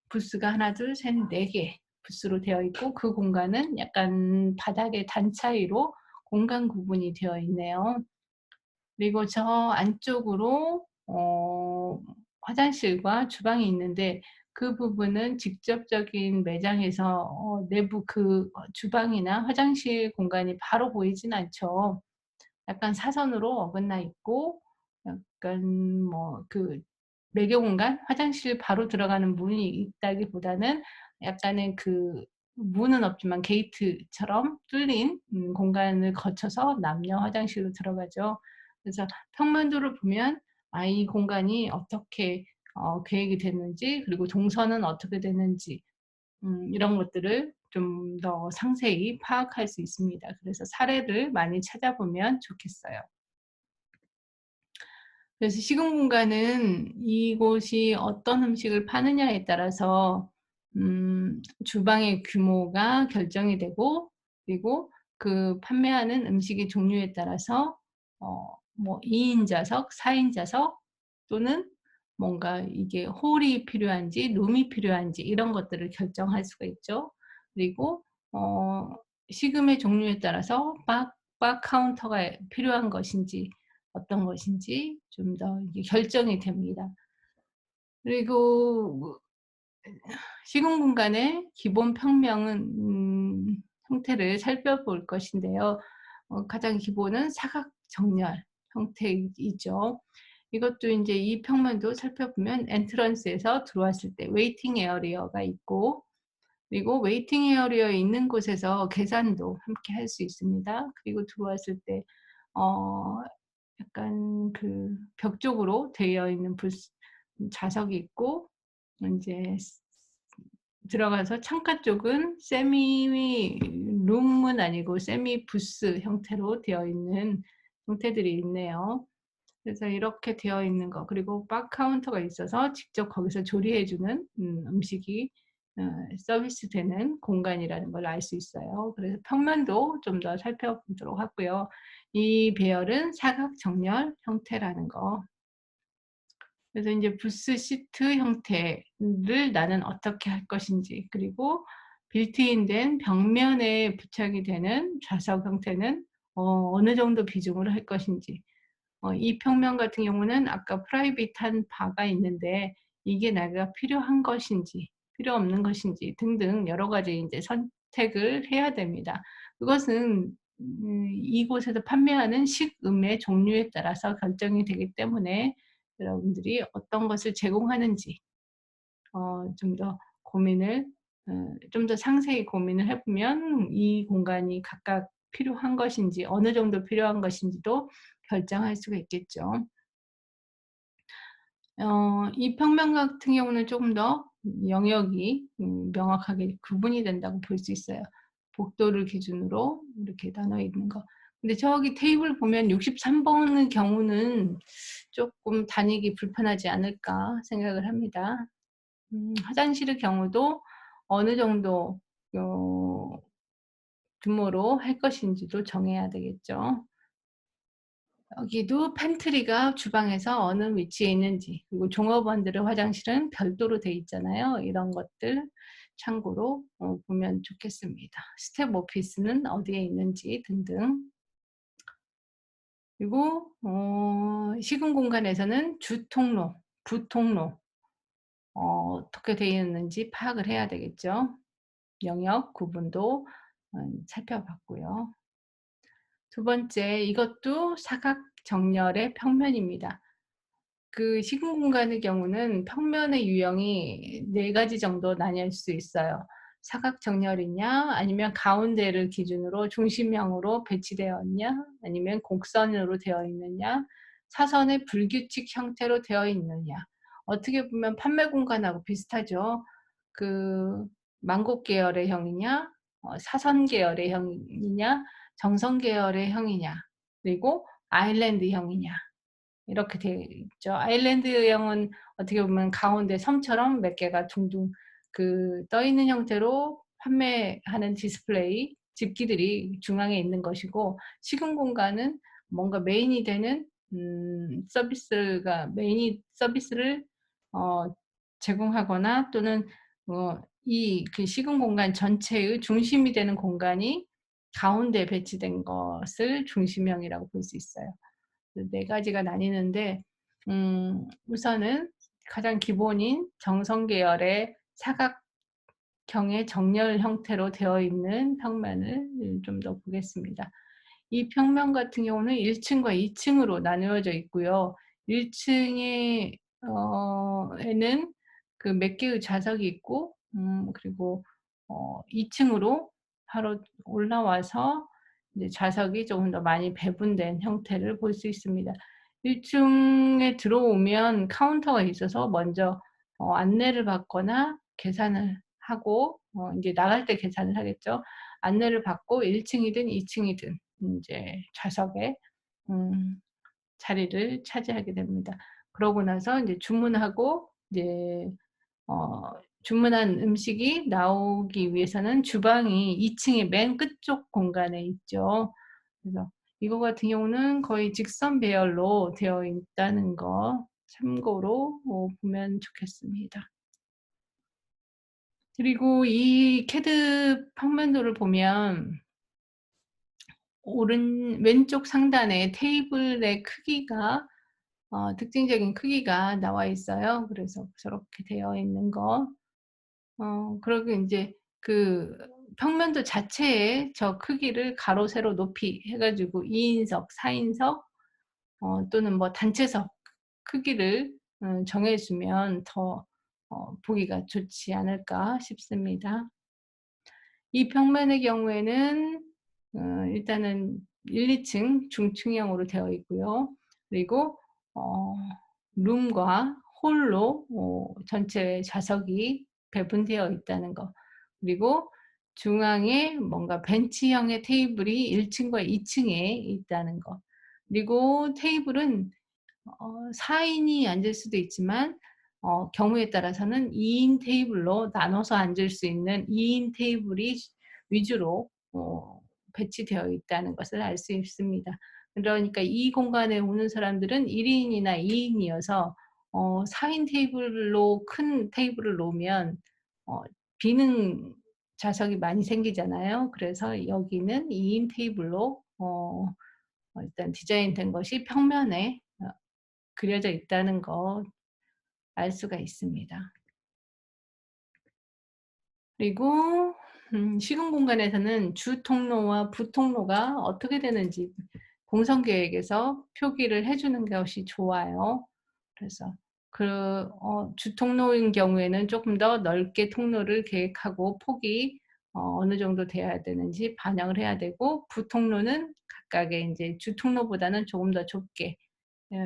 A: 부스가 하나 둘 셋 네 개 부스로 되어 있고 그 공간은 약간 바닥의 단 차이로 공간 구분이 되어 있네요. 그리고 저 안쪽으로 화장실과 주방이 있는데 그 부분은 직접적인 매장에서 내부 주방이나 화장실 공간이 바로 보이진 않죠. 약간 사선으로 어긋나 있고 약간 매개 공간, 화장실 바로 들어가는 문이 있다기보다는 약간의 문은 없지만 게이트처럼 뚫린 공간을 거쳐서 남녀 화장실로 들어가죠. 그래서 평면도를 보면 이 공간이 어떻게 계획이 됐는지, 그리고 동선은 어떻게 됐는지 이런 것들을 좀 더 상세히 파악할 수 있습니다. 그래서 사례를 많이 찾아보면 좋겠어요. 그래서 시공 공간은 이곳이 어떤 음식을 파느냐에 따라서 주방의 규모가 결정이 되고, 그리고 그 판매하는 음식의 종류에 따라서 2 인 좌석, 4 인 좌석 또는 뭔가 이게 홀이 필요한지 룸이 필요한지 이런 것들을 결정할 수가 있죠. 그리고 어 식음의 종류에 따라서 바 카운터가 필요한 것인지 어떤 것인지 좀 더 이게 결정이 됩니다. 그리고 시공 공간의 기본 평면은 형태를 살펴볼 것인데요. 가장 기본은 사각 정렬 형태이죠. 이것도 인제 이 평면도 살펴보면 엔트런스에서 들어왔을 때 웨이팅 에어리어가 있고, 그리고 웨이팅 에어리어에 있는 곳에서 계산도 함께 할 수 있습니다. 그리고 들어왔을 때 어 약간 벽 쪽으로 되어 있는 좌석이 있고, 인제 들어가서 창가 쪽은 세미 룸은 아니고 세미 부스 형태로 되어 있는 형태들이 있네요. 그래서 이렇게 되어 있는 거, 그리고 바 카운터가 있어서 직접 거기서 조리해 주는 음식이 서비스되는 공간이라는 걸 알 수 있어요. 그래서 평면도 좀 더 살펴보도록 하고요. 이 배열은 사각 정렬 형태라는 거. 그래서 인제 부스 시트 형태를 나는 어떻게 할 것인지, 그리고 빌트인 벽면에 부착이 되는 좌석 형태는 어느 정도 비중으로 할 것인지, 이 평면 같은 경우는 아까 프라이빗한 바가 있는데 이게 내가 필요한 것인지 필요 없는 것인지 등등 여러 가지 인제 선택을 해야 됩니다. 그것은 이곳에서 판매하는 식음의 종류에 따라서 결정이 되기 때문에 여러분들이 어떤 것을 제공하는지 좀 더 고민을 좀 더 상세히 고민을 해 보면 이 공간이 각각 필요한 것인지 어느 정도 필요한 것인지도 결정할 수가 있겠죠. 이 평면 같은 경우는 조금 더 영역이 명확하게 구분이 된다고 볼 수 있어요. 복도를 기준으로 이렇게 나눠 있는 거. 근데 저기 테이블 보면 63 번의 경우는 쪼끔 다니기 불편하지 않을까 생각을 합니다. 화장실의 경우도 어느 정도 어 규모로 할 것인지도 정해야 되겠죠. 여기도 팬트리가 주방에서 어느 위치에 있는지, 그리고 종업원들의 화장실은 별도로 돼 있잖아요. 이런 것들 참고로 보면 좋겠습니다. 스텝 오피스는 어디에 있는지 등등. 그리고 시공 공간에서는 주통로, 부통로 어떻게 되어 있는지 파악을 해야 되겠죠. 영역 구분도 살펴봤고요. 두 번째, 이것도 사각 정렬의 평면입니다. 시공 공간의 경우는 평면의 유형이 4 가지 정도 나뉠 수 있어요. 사각 정렬이냐, 아니면 가운데를 기준으로 중심형으로 배치되어 있냐, 아니면 곡선으로 되어 있느냐, 사선의 불규칙 형태로 되어 있느냐. 어떻게 보면 판매 공간하고 비슷하죠. 그 만국 계열의 형이냐, 사선 계열의 형이냐, 정성 계열의 형이냐, 그리고 아일랜드 형이냐. 이렇게 되어 있죠. 아일랜드형은 어떻게 보면 가운데 섬처럼 몇 개가 둥둥 떠 있는 형태로 판매하는 디스플레이 집기들이 중앙에 있는 것이고, 시공 공간은 뭔가 메인이 되는 서비스가 메인이 서비스를 어 제공하거나 또는 이 그 시공 공간 전체의 중심이 되는 공간이 가운데 배치된 것을 중심형이라고 볼 수 있어요. 그 네 가지가 나뉘는데 우선은 가장 기본인 정성 계열의 사각형의 정렬 형태로 되어 있는 평면을 좀 더 보겠습니다. 이 평면 같은 경우는 1 층과 2 층으로 나누어져 있고요. 1 층에 에는 그 몇 개의 좌석이 있고 그리고 2 층으로 바로 올라와서 이제 좌석이 조금 더 많이 배분된 형태를 볼 수 있습니다. 1 층에 들어오면 카운터가 있어서 먼저 안내를 받거나 계산을 하고 인제 나갈 때 계산을 하겠죠. 안내를 받고 1 층이든 2 층이든 인제 좌석에 음 자리를 차지하게 됩니다. 그러고 나서 인제 주문하고 이제 어 주문한 음식이 나오기 위해서는 주방이 2 층의 맨 끝쪽 공간에 있죠. 그래서 이거 같은 경우는 거의 직선 배열로 되어 있다는 거 참고로 보면 좋겠습니다. 그리고 이 CAD 평면도를 보면 왼쪽 상단에 테이블의 크기가 특징적인 크기가 나와 있어요. 그래서 저렇게 되어 있는 거. 그리고 인제 그 평면도 자체에 저 크기를 가로, 세로, 높이 해 가지고 2 인석, 4 인석 또는 뭐 단체석 크기를 정해 주면 더 보기가 좋지 않을까 싶습니다. 이 평면의 경우에는 일단은 1-2층 중층형으로 되어 있고요. 그리고 어 룸과 홀로 전체 좌석이 배분되어 있다는 거. 그리고 중앙에 뭔가 벤치형의 테이블이 1 층과 2 층에 있다는 거. 그리고 테이블은 4 인이 앉을 수도 있지만 경우에 따라서는 2인 테이블로 나눠서 앉을 수 있는 2인 테이블이 위주로 배치되어 있다는 것을 알 수 있습니다. 그러니까 이 공간에 오는 사람들은 1 인이나 2 인이어서 4인 테이블로 큰 테이블을 놓으면 어 비는 좌석이 많이 생기잖아요. 그래서 여기는 2인 테이블로 일단 디자인된 것이 평면에 그려져 있다는 거 알 수가 있습니다. 그리고 시공 공간에서는 주 통로와 부 통로가 어떻게 되는지 공선 계획에서 표기를 해 주는 것이 좋아요. 그래서 주 통로인 경우에는 쪼끔 더 넓게 통로를 계획하고 폭이 어느 정도 돼야 되는지 반영을 해야 되고, 부 통로는 각각의 인제 주 통로보다는 조금 더 좁게 예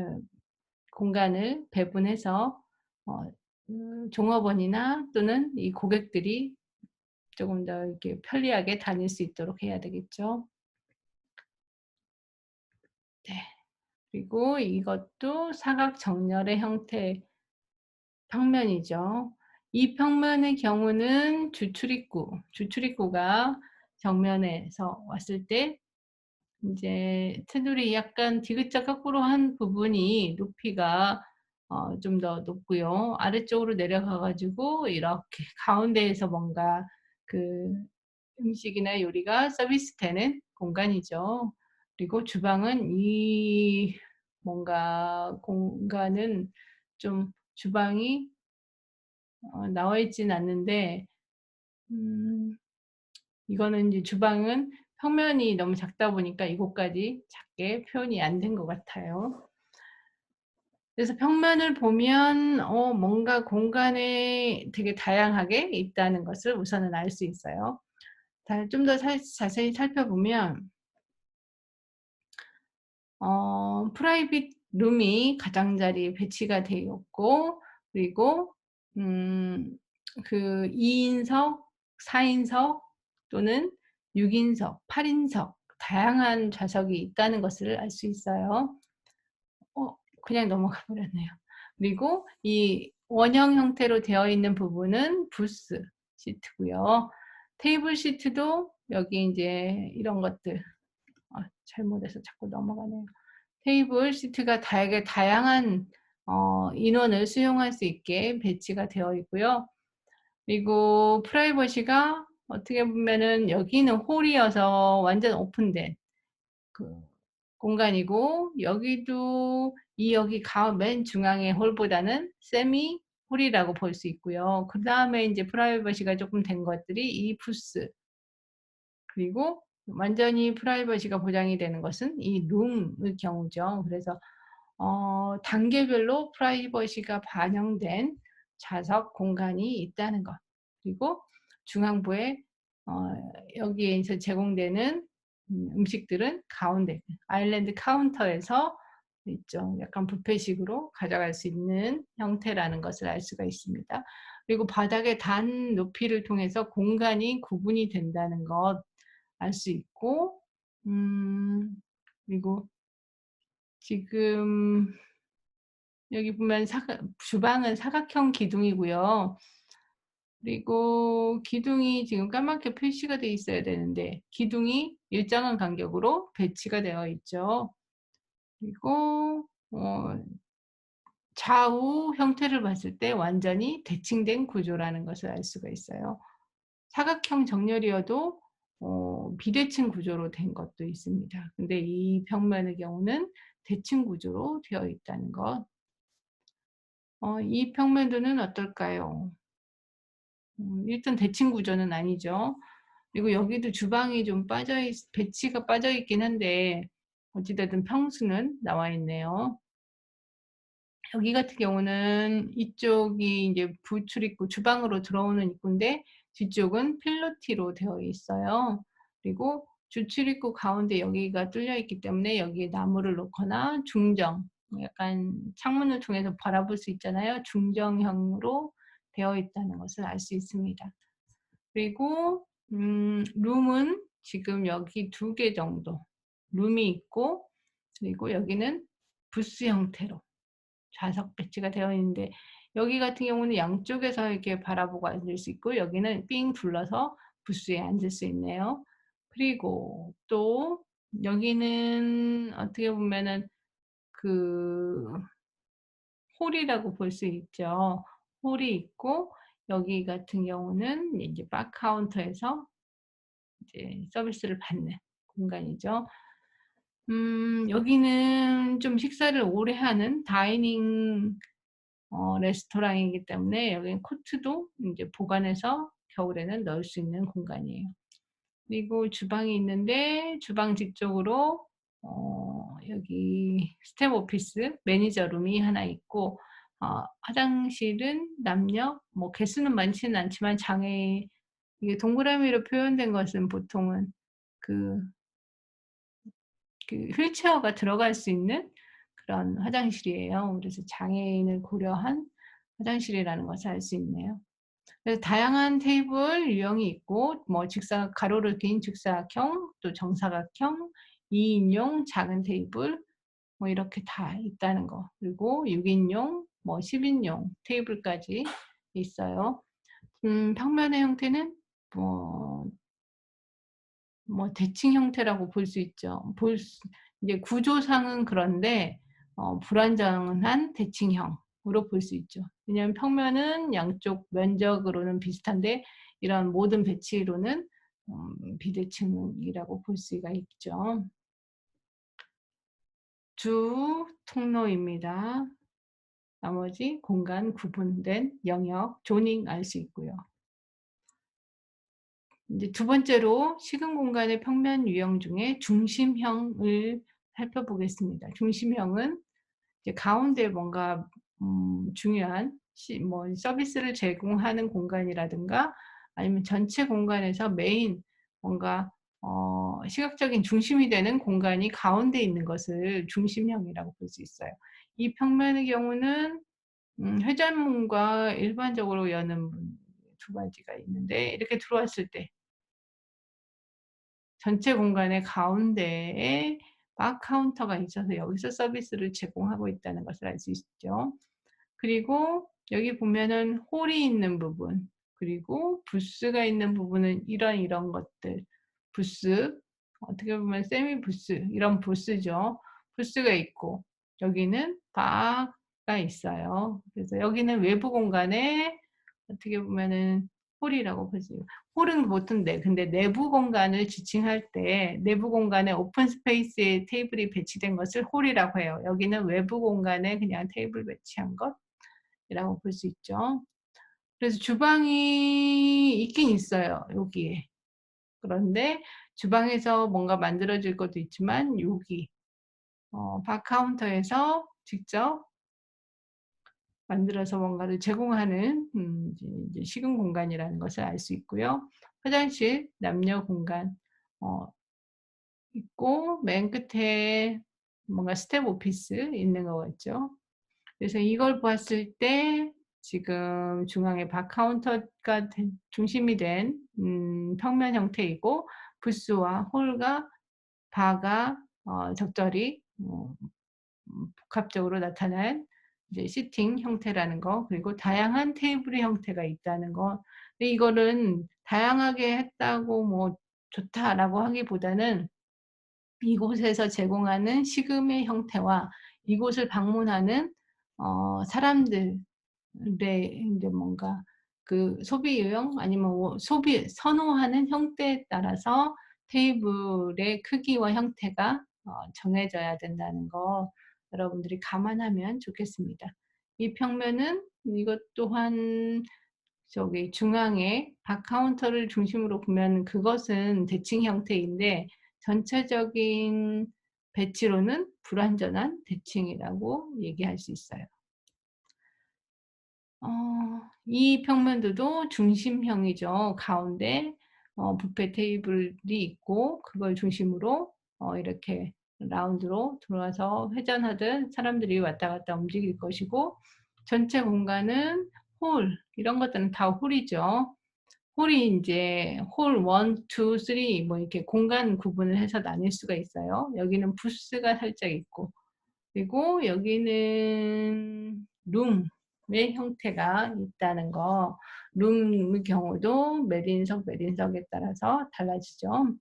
A: 공간을 배분해서 어 종업원이나 또는 이 고객들이 조금 더 이렇게 편리하게 다닐 수 있도록 해야 되겠죠. 네. 그리고 이것도 사각 정렬의 형태의 평면이죠. 이 평면의 경우는 주출입구가 정면에서 왔을 때 인제 테두리 약간 디귿자 거꾸로 한 부분이 높이가 좀 더 높고요. 아래쪽으로 내려가 가지고 이렇게 가운데에서 뭔가 그 음식이나 요리가 서비스되는 공간이죠. 그리고 주방은 이 뭔가 공간은 좀 주방이 나와 있지는 않는데 음 이거는 이제 주방은 평면이 너무 작다 보니까 이곳까지 작게 표현이 안 된 것 같아요. 그래서 평면을 보면 뭔가 공간에 되게 다양하게 있다는 것을 우선은 알 수 있어요. 좀 더 자세히 살펴보면 프라이빗 룸이 가장자리에 배치가 되어 있고, 그리고 음 그 2 인석, 4 인석 또는 6 인석, 8 인석 다양한 좌석이 있다는 것을 알 수 있어요. 그냥 넘어가 버렸네요. 그리고 이 원형 형태로 되어 있는 부분은 부스 시트고요. 테이블 시트도 여기 인제 이런 것들 잘못해서 자꾸 넘어가네요. 테이블 시트가 되게 다양한 인원을 수용할 수 있게 배치가 되어 있고요. 그리고 프라이버시가 어떻게 보면은 여기는 홀이어서 완전 오픈된 그 공간이고, 여기도 여기 맨 중앙의 홀보다는 세미 홀이라고 볼 수 있고요. 그다음에 인제 프라이버시가 쪼끔 된 것들이 이 부스, 그리고 완전히 프라이버시가 보장이 되는 것은 이 룸의 경우죠. 그래서 단계별로 프라이버시가 반영된 좌석 공간이 있다는 것. 그리고 중앙부에 어 여기에서 제공되는 음식들은 가운데 아일랜드 카운터에서 있죠. 약간 뷔페식으로 가져갈 수 있는 형태라는 것을 알 수가 있습니다. 그리고 바닥의 단 높이를 통해서 공간이 구분이 된다는 것 알 수 있고, 음 그리고 지금 여기 보면 주방은 사각형 기둥이고요. 그리고 기둥이 지금 까맣게 표시가 돼 있어야 되는데 기둥이 일정한 간격으로 배치가 되어 있죠. 그리고 좌우 형태를 봤을 때 완전히 대칭된 구조라는 것을 알 수가 있어요. 사각형 정렬이어도 비대칭 구조로 된 것도 있습니다. 근데 이 벽면의 경우는 대칭 구조로 되어 있다는 것. 이 평면도는 어떨까요? 일단 대칭 구조는 아니죠. 그리고 여기도 주방이 좀 배치가 빠져 있긴 한데 어찌 됐든 평수는 나와 있네요. 여기 같은 경우는 이쪽이 인제 부출입구, 주방으로 들어오는 입구인데 뒤쪽은 필로티로 되어 있어요. 그리고 주출입구 가운데 여기가 뚫려 있기 때문에 여기에 나무를 놓거나 중정, 약간 창문을 통해서 바라볼 수 있잖아요. 중정형으로 되어 있다는 것을 알 수 있습니다. 그리고 룸은 지금 여기 2개 정도 룸이 있고, 그리고 여기는 부스 형태로 좌석 배치가 되어 있는데, 여기 같은 경우는 양쪽에서 이렇게 바라보고 앉을 수 있고 여기는 삥 둘러서 부스에 앉을 수 있네요. 그리고 또 여기는 어떻게 보면은 그 홀이라고 볼 수 있죠. 홀이 있고 여기 같은 경우는 이제 바 카운터에서 이제 서비스를 받는 공간이죠. 여기는 좀 식사를 오래 하는 다이닝 레스토랑이기 때문에 여기는 코트도 인제 보관해서 겨울에는 넣을 수 있는 공간이에요. 그리고 주방이 있는데 주방 뒤쪽으로 여기 스텝 오피스 매니저 룸이 하나 있고, 화장실은 남녀 개수는 많지는 않지만 장애인, 이게 동그라미로 표현된 것은 보통은 그 휠체어가 들어갈 수 있는 그런 화장실이에요. 그래서 장애인을 고려한 화장실이라는 것을 알 수 있네요. 그래서 다양한 테이블 유형이 있고 가로를 긴 직사각형, 또 정사각형, 2 인용 작은 테이블 이렇게 다 있다는 거. 그리고 6 인용 10 인용 테이블까지 있어요. 평면의 형태는 뭐 대칭 형태라고 볼 수 있죠. 이제 구조상은 그런데 불완전한 대칭형으로 볼 수 있죠. 왜냐하면 평면은 양쪽 면적으로는 비슷한데 이런 모든 배치로는 비대칭이라고 볼 수가 있죠. 주 통로입니다. 나머지 공간 구분된 영역, 조닝 알 수 있고요. 이제 두 번째로 식은 공간의 평면 유형 중에 중심형을 살펴보겠습니다. 중심형은 이제 가운데 뭔가 중요한 서비스를 제공하는 공간이라든가 아니면 전체 공간에서 메인 뭔가 시각적인 중심이 되는 공간이 가운데 있는 것을 중심형이라고 볼 수 있어요. 이 평면의 경우는 회전문과 일반적으로 여는 문 두 가지가 있는데, 이렇게 들어왔을 때 전체 공간의 가운데에 바 카운터가 있어서 여기서 서비스를 제공하고 있다는 것을 알 수 있죠. 그리고 여기 보면은 홀이 있는 부분, 그리고 부스가 있는 부분은 이런 것들, 부스, 어떻게 보면 세미 부스, 이런 부스죠. 부스가 있고 여기는 바가 있어요. 그래서 여기는 외부 공간에 어떻게 보면은 홀이라고 볼 수 있어요. 홀은 보통 근데 내부 공간을 지칭할 때 내부 공간에 오픈 스페이스에 테이블이 배치된 것을 홀이라고 해요. 여기는 외부 공간에 그냥 테이블 배치한 것이라고 볼 수 있죠. 그래서 주방이 있긴 있어요, 여기에. 그런데 주방에서 뭔가 만들어질 것도 있지만 여기 바 카운터에서 직접 만들어서 뭔가를 제공하는 이제 식은 공간이라는 것을 알 수 있고요. 화장실, 남녀 공간 있고 맨 끝에 뭔가 스텝 오피스 있는 것 같죠. 그래서 이걸 보았을 때 지금 중앙에 바 카운터가 중심이 된 평면 형태이고 부스와 홀과 바가 적절히 복합적으로 나타난 이제 시팅 형태라는 거, 그리고 다양한 테이블의 형태가 있다는 거. 근데 이거는 다양하게 했다고 뭐 좋다라고 하기보다는 이곳에서 제공하는 식음의 형태와 이곳을 방문하는 사람들의 인제 뭔가 그 소비 유형 아니면 소비 선호하는 형태에 따라서 테이블의 크기와 형태가 정해져야 된다는 거 여러분들이 감안하면 좋겠습니다. 이 평면은 이것 또한 저기 중앙에 바 카운터를 중심으로 보면 그것은 대칭 형태인데 전체적인 배치로는 불완전한 대칭이라고 얘기할 수 있어요. 어 이 평면도도 중심형이죠. 가운데 뷔페 테이블이 있고 그걸 중심으로 이렇게 라운드로 돌아서 회전하듯 사람들이 왔다 갔다 움직일 것이고 전체 공간은 홀 이런 것들은 다 홀이죠. 홀이 인제 홀 1, 2, 3 뭐 이렇게 공간 구분을 해서 나뉠 수가 있어요. 여기는 부스가 살짝 있고 그리고 여기는 룸의 형태가 있다는 거. 룸의 경우도 매인석에 따라서 달라지죠.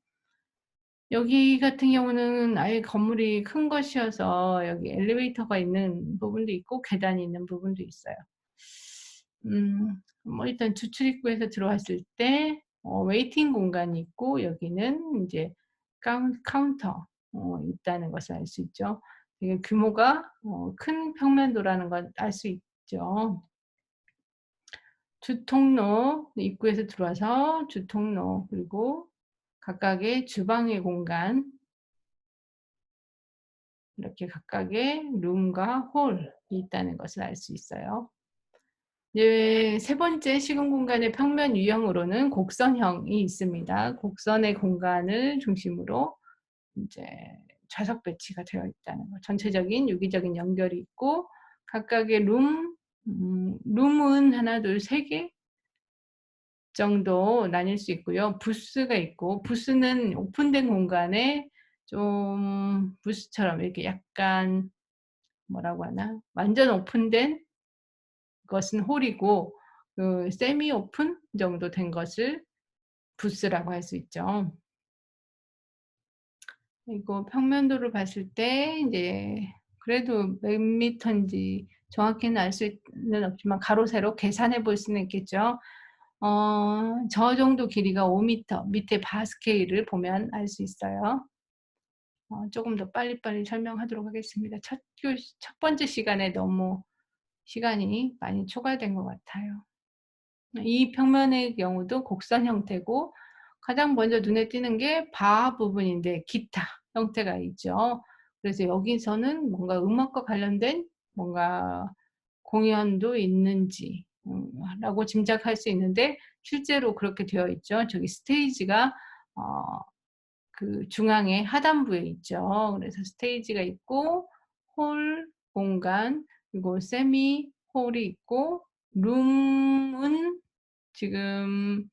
A: 여기 같은 경우는 아예 건물이 큰 것이어서 여기 엘리베이터가 있는 부분도 있고 계단이 있는 부분도 있어요. 뭐 일단 주출입구에서 들어왔을 때 웨이팅 공간이 있고 여기는 인제 카운터 있다는 것을 알 수 있죠. 이게 규모가 큰 평면도라는 걸 알 수 있죠. 주통로 입구에서 들어와서 주통로 그리고 각각의 주방의 공간 이렇게 각각의 룸과 홀이 있다는 것을 알 수 있어요. 네. 세 번째 시공 공간의 평면 유형으로는 곡선형이 있습니다. 곡선의 공간을 중심으로 인제 좌석 배치가 되어 있다는 거. 전체적인 유기적인 연결이 있고 각각의 룸은 하나 둘 세 개 정도 나뉠 수 있고요. 부스가 있고 부스는 오픈된 공간에 좀 부스처럼 이렇게 약간 뭐라고 하나 완전 오픈된 것은 홀이고 그 세미 오픈 정도 된 것을 부스라고 할 수 있죠. 그리고 평면도를 봤을 때 인제 그래도 몇 미터인지 정확히는 알 수는 없지만 가로 세로 계산해 볼 수는 있겠죠. 저 정도 길이가 5 미터 밑에 바 스케일을 보면 알 수 있어요. 쪼금 더 빨리빨리 설명하도록 하겠습니다. 첫 번째 시간에 너무 시간이 많이 초과된 것 같아요. 이 평면의 경우도 곡선 형태고 가장 먼저 눈에 띄는 게 바 부분인데 기타 형태가 있죠. 그래서 여기서는 뭔가 음악과 관련된 뭔가 공연도 있는지 라고 짐작할 수 있는데 실제로 그렇게 되어 있죠. 저기 스테이지가 어 그 중앙에 하단부에 있죠. 그래서 스테이지가 있고 홀 공간 그리고 세미 홀이 있고 룸은 지금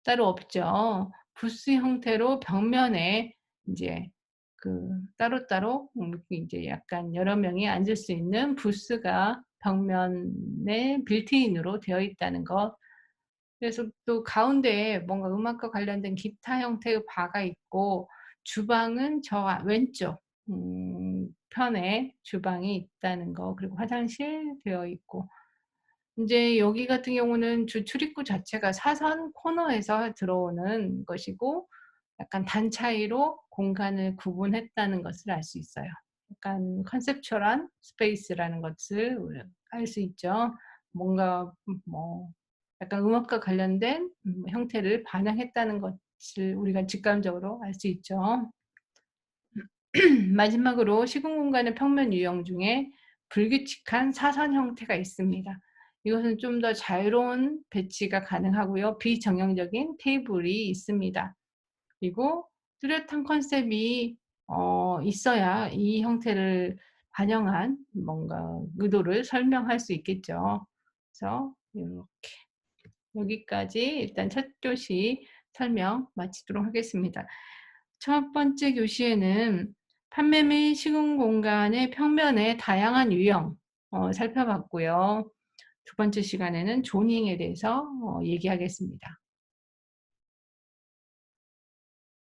A: 따로 없죠. 부스 형태로 벽면에 인제 그 따로따로 인제 약간 여러 명이 앉을 수 있는 부스가 벽면에 빌트인으로 되어 있다는 것. 그래서 또 가운데에 뭔가 음악과 관련된 기타 형태의 바가 있고 주방은 왼쪽 편에 주방이 있다는 거, 그리고 화장실 되어 있고, 인제 여기 같은 경우는 주 출입구 자체가 사선 코너에서 들어오는 것이고, 약간 단 차이로 공간을 구분했다는 것을 알 수 있어요. 약간 컨셉추얼한 스페이스라는 것을 우리가 알 수 있죠. 뭔가 뭐 약간 음악과 관련된 형태를 반영했다는 것을 우리가 직감적으로 알 수 있죠. 마지막으로 시공 공간의 평면 유형 중에 불규칙한 사선 형태가 있습니다. 이것은 좀 더 자유로운 배치가 가능하고요. 비정형적인 테이블이 있습니다. 그리고 뚜렷한 컨셉이 있어야 이 형태를 반영한 뭔가 의도를 설명할 수 있겠죠. 그래서 요렇게 여기까지 일단 첫 교시 설명 마치도록 하겠습니다. 첫 번째 교시에는 판매 및 시공 공간의 평면의 다양한 유형 살펴봤고요. 두 번째 시간에는 조닝에 대해서 얘기하겠습니다.